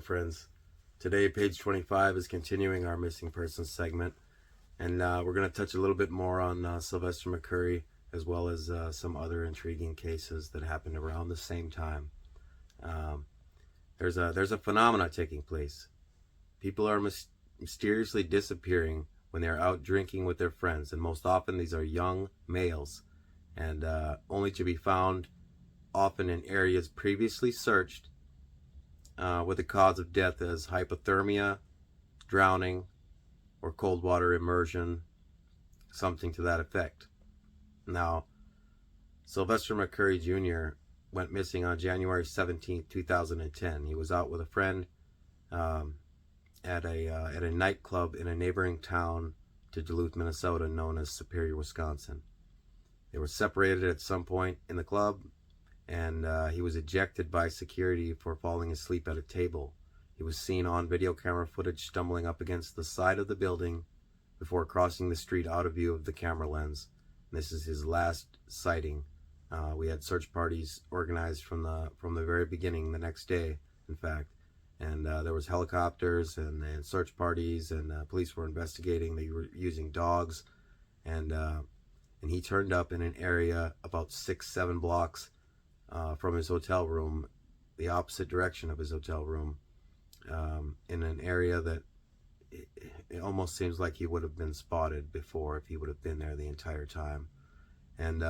friends? Today, page 25 is continuing our missing persons segment, and we're going to touch a little bit more on Sylvester McCurry, as well as some other intriguing cases that happened around the same time. There's a phenomena taking place. People are mysteriously disappearing when they are out drinking with their friends, and most often these are young males, and only to be found often in areas previously searched, with the cause of death as hypothermia, drowning, or cold water immersion, something to that effect. Now, Sylvester McCurry Jr. went missing on January 17th, 2010. He was out with a friend at a nightclub in a neighboring town to Duluth, Minnesota, known as Superior, Wisconsin. They were separated at some point in the club, and he was ejected by security for falling asleep at a table. He was seen on video camera footage stumbling up against the side of the building before crossing the street out of view of the camera lens. And this is his last sighting. We had search parties organized from the very beginning, the next day, in fact. And there was helicopters and search parties, and police were investigating. They were using dogs, and he turned up in an area about 6-7 blocks from his hotel room, the opposite direction of his hotel room, in an area that it almost seems like he would have been spotted before if he would have been there the entire time. And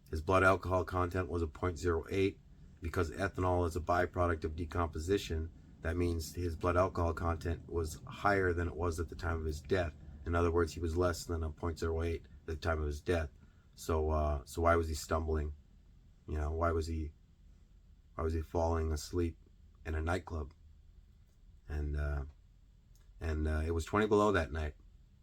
his blood alcohol content was a 0.08. Because ethanol is a byproduct of decomposition, that means his blood alcohol content was higher than it was at the time of his death. In other words, he was less than a 0.08 at the time of his death. So why was he stumbling? You know, why was he falling asleep in a nightclub? And it was 20 below that night,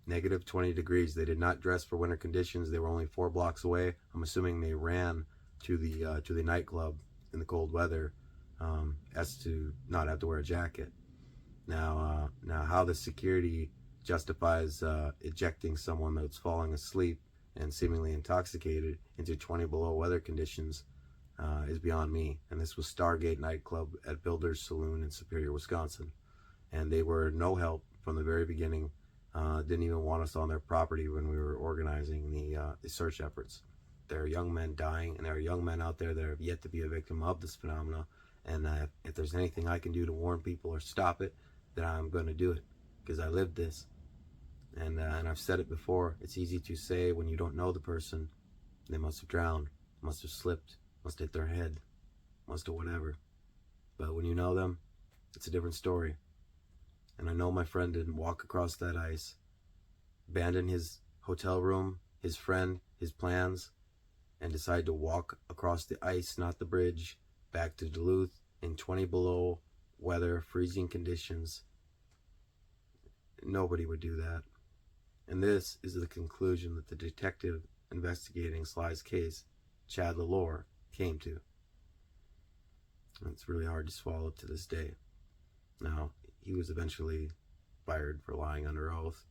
negative 20 degrees. They did not dress for winter conditions. They were only 4 blocks away. I'm assuming they ran to the nightclub in the cold weather, as to not have to wear a jacket. Now how the security justifies ejecting someone that's falling asleep and seemingly intoxicated into 20 below weather conditions is beyond me. And this was Stargate nightclub at Builder's Saloon in Superior, Wisconsin, and they were no help from the very beginning. Didn't even want us on their property when we were organizing the search efforts. There are young men dying, and there are young men out there that have yet to be a victim of this phenomena. And if there's anything I can do to warn people or stop it, then I'm going to do it, because I lived this. And I've said it before. It's easy to say when you don't know the person, they must have drowned, must have slipped, must have hit their head, must have whatever. But when you know them, it's a different story. And I know my friend didn't walk across that ice, abandon his hotel room, his friend, his plans, and decide to walk across the ice, not the bridge, back to Duluth in 20 below weather, freezing conditions. Nobody would do that. And this is the conclusion that the detective investigating Sly's case, Chad Lalore, came to. And it's really hard to swallow to this day. Now, he was eventually fired for lying under oath,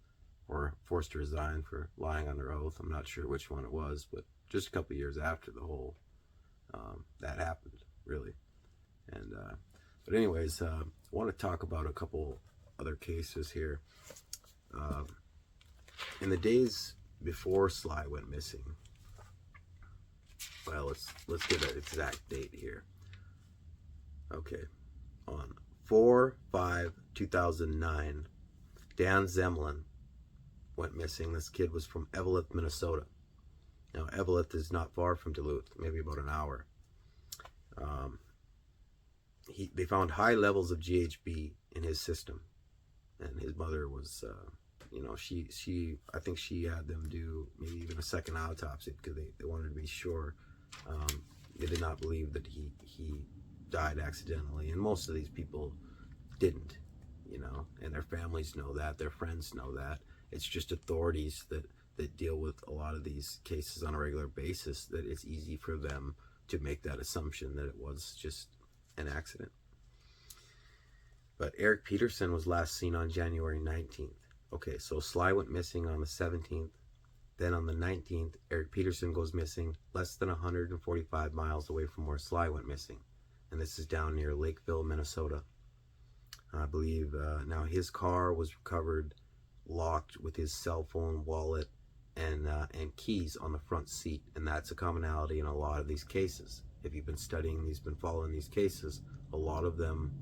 or forced to resign for lying under oath. I'm not sure which one it was, but just a couple of years after the whole that happened, really. And but anyways, I want to talk about a couple other cases here. In the days before Sly went missing, well, let's get an exact date here. Okay, on 4/5/2009, Dan Zemlin went missing. This kid was from Eveleth, Minnesota. Now, Eveleth is not far from Duluth, maybe about an hour. They found high levels of GHB in his system, and his mother was, I think she had them do maybe even a second autopsy, because they wanted to be sure. They did not believe that he died accidentally, and most of these people didn't, and their families know that, their friends know that. It's just authorities that deal with a lot of these cases on a regular basis, that it's easy for them to make that assumption that it was just an accident. But Eric Peterson was last seen on January 19th. Okay, so Sly went missing on the 17th. Then on the 19th, Eric Peterson goes missing less than 145 miles away from where Sly went missing. And this is down near Lakeville, Minnesota. I believe now his car was recovered locked with his cell phone, wallet, and keys on the front seat, and that's a commonality in a lot of these cases. If you've been studying these, been following these cases, a lot of them,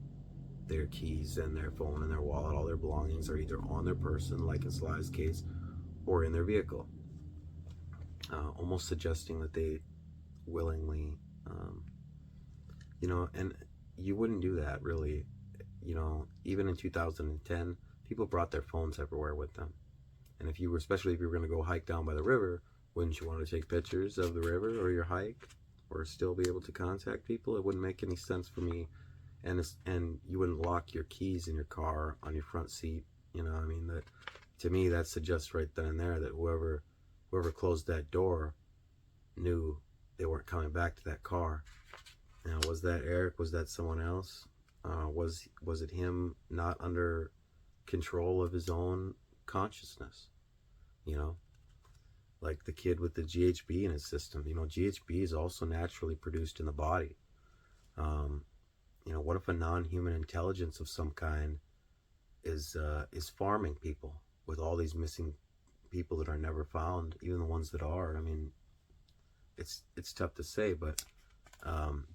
their keys and their phone and their wallet, all their belongings are either on their person, like in Sly's case, or in their vehicle, almost suggesting that they willingly, um, and you wouldn't do that really. Even in 2010, people brought their phones everywhere with them. And if you were, especially if you were going to go hike down by the river, wouldn't you want to take pictures of the river or your hike, or still be able to contact people? It wouldn't make any sense for me. And you wouldn't lock your keys in your car on your front seat. That, to me, that suggests right then and there that whoever closed that door knew they weren't coming back to that car. Now, was that Eric? Was that someone else? Was it him not under control of his own consciousness? Like the kid with the GHB in his system. GHB is also naturally produced in the body. What if a non-human intelligence of some kind is farming people with all these missing people that are never found, even the ones that are? It's tough to say, but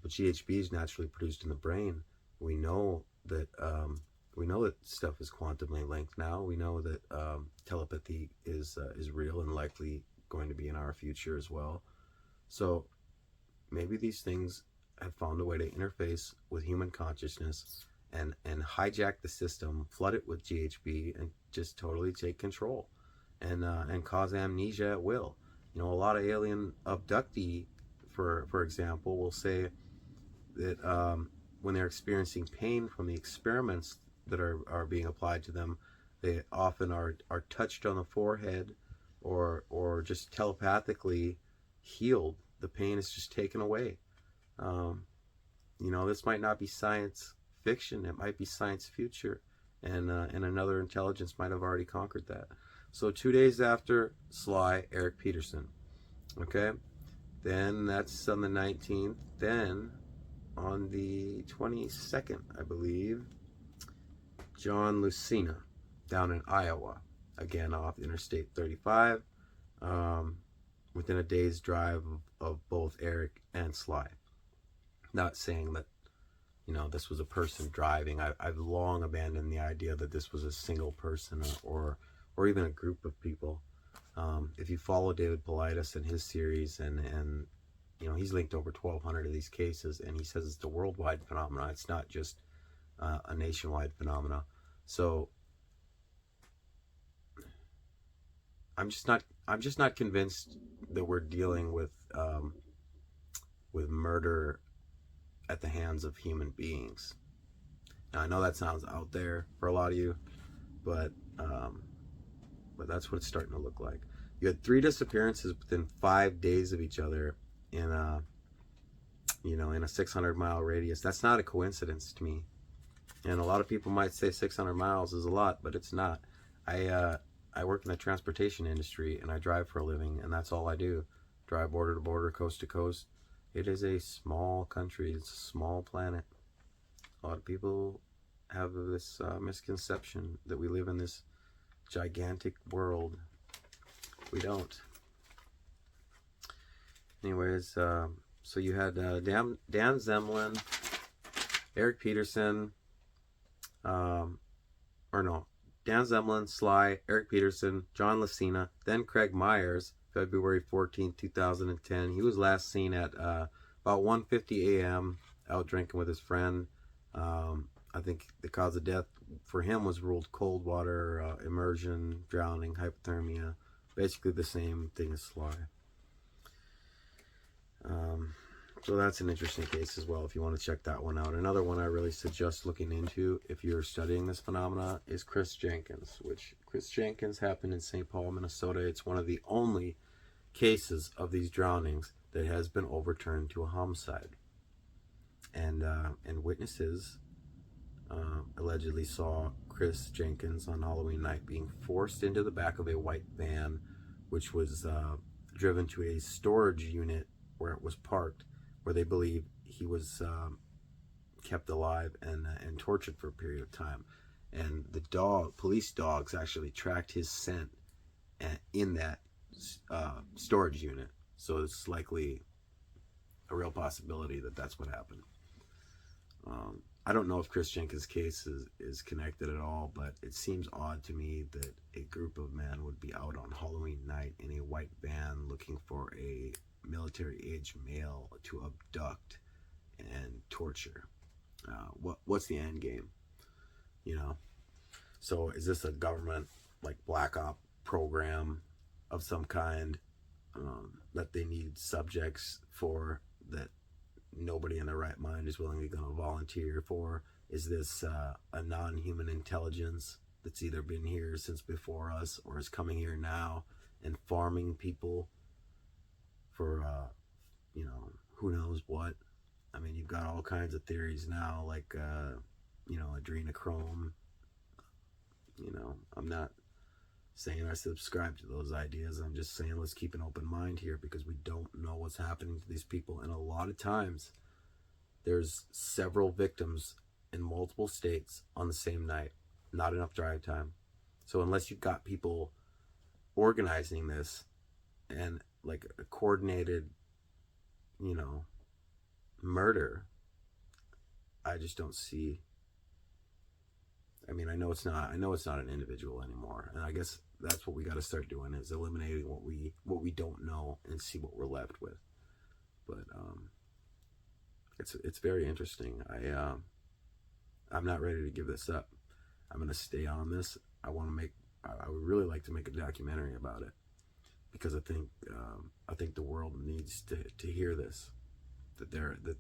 GHB is naturally produced in the brain. We know that stuff is quantumly linked now. We know that telepathy is real and likely going to be in our future as well. So maybe these things have found a way to interface with human consciousness and hijack the system, flood it with GHB, and just totally take control and cause amnesia at will. A lot of alien abductee, for example, will say that when they're experiencing pain from the experiments that are being applied to them, they often are touched on the forehead or just telepathically healed. The pain is just taken away. This might not be science fiction. It might be science future, and another intelligence might have already conquered that. So 2 days after Sly, Eric Peterson. Okay, then that's on the 19th. Then on the 22nd, I believe, John Lucena down in Iowa, again off Interstate 35, within a day's drive of both Eric and Sly. Not saying that this was a person driving. I've long abandoned the idea that this was a single person or even a group of people. If you follow David Paulides and his series, and he's linked over 1,200 of these cases, and he says it's a worldwide phenomenon. It's not just a nationwide phenomena. So I'm just not convinced that we're dealing with murder at the hands of human beings. Now, I know that sounds out there for a lot of you, but that's what it's starting to look like. You had 3 disappearances within 5 days of each other in a 600-mile radius. That's not a coincidence to me. And a lot of people might say 600 miles is a lot, but it's not. I work in the transportation industry, and I drive for a living, and that's all I do. Drive border to border, coast to coast. It is a small country. It's a small planet. A lot of people have this misconception that we live in this gigantic world. We don't. Anyways, so you had Dan Zemlin, Eric Peterson, Dan Zemlin, Sly, Eric Peterson, John Lucena, then Craig Myers, February 14, 2010. He was last seen at about 1:50 a.m. out drinking with his friend. I think the cause of death for him was ruled cold water, immersion, drowning, hypothermia. Basically the same thing as Sly. So that's an interesting case as well if you want to check that one out. Another one I really suggest looking into if you're studying this phenomena is Chris Jenkins, which Chris Jenkins happened in St. Paul, Minnesota. It's one of the only cases of these drownings that has been overturned to a homicide. And witnesses allegedly saw Chris Jenkins on Halloween night being forced into the back of a white van, which was driven to a storage unit where it was parked, where they believe he was kept alive and tortured for a period of time. And the police dogs actually tracked his scent in that storage unit. So it's likely a real possibility that that's what happened. I don't know if Chris Jenkins' case is connected at all, but it seems odd to me that a group of men would be out on Halloween night in a white van looking for a military-age male to abduct and torture. What's the end game? You know? So is this a government, like, black op program of some kind that they need subjects for that nobody in their right mind is willingly going to volunteer for? Is this a non-human intelligence that's either been here since before us or is coming here now and farming people for, who knows what? I mean, you've got all kinds of theories now, like, adrenochrome. I'm not saying I subscribe to those ideas. I'm just saying let's keep an open mind here, because we don't know what's happening to these people. And a lot of times there's several victims in multiple states on the same night. Not enough drive time. So unless you've got people organizing this and like a coordinated, murder, I just don't see. I mean, I know it's not an individual anymore, and I guess that's what we got to start doing, is eliminating what we don't know and see what we're left with. But it's very interesting. I'm not ready to give this up. I'm gonna stay on this. I would really like to make a documentary about it, because I think the world needs to hear this. That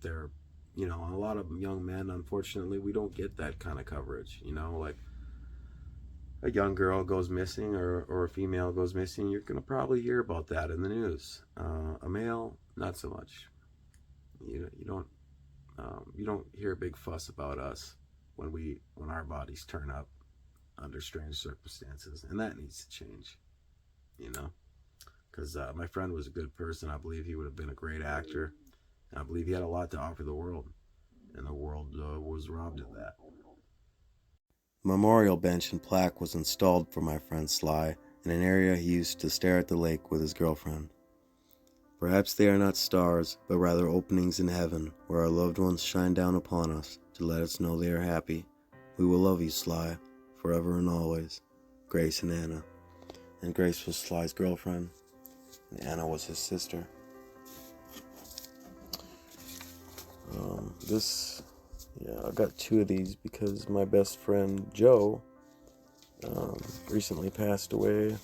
they're a lot of young men, unfortunately, we don't get that kind of coverage. Like a young girl goes missing or a female goes missing, you're going to probably hear about that in the news. A male, not so much. You don't hear a big fuss about us when our bodies turn up under strange circumstances, and that needs to change. Because my friend was a good person. I believe he would have been a great actor. I believe he had a lot to offer the world, and the world was robbed of that. A memorial bench and plaque was installed for my friend Sly in an area he used to stare at the lake with his girlfriend. Perhaps they are not stars, but rather openings in heaven where our loved ones shine down upon us to let us know they are happy. We will love you, Sly, forever and always. Grace and Anna. And Grace was Sly's girlfriend, and Anna was his sister. I got 2 of these because my best friend Joe recently passed away.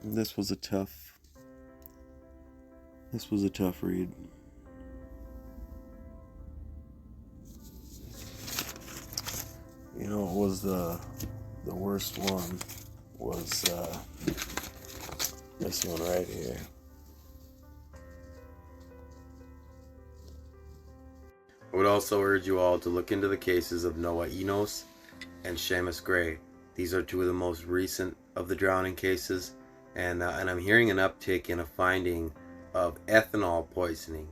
And this was a tough read. It was the worst one was this one right here. I would also urge you all to look into the cases of Noah Enos and Seamus Gray. These are 2 of the most recent of the drowning cases, and I'm hearing an uptick in a finding of ethanol poisoning.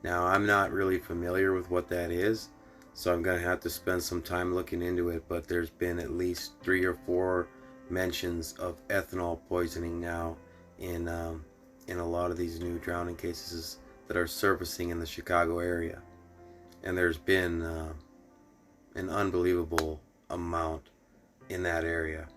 Now, I'm not really familiar with what that is, so I'm going to have to spend some time looking into it, but there's been at least 3 or 4 mentions of ethanol poisoning now in a lot of these new drowning cases that are surfacing in the Chicago area. And there's been an unbelievable amount in that area.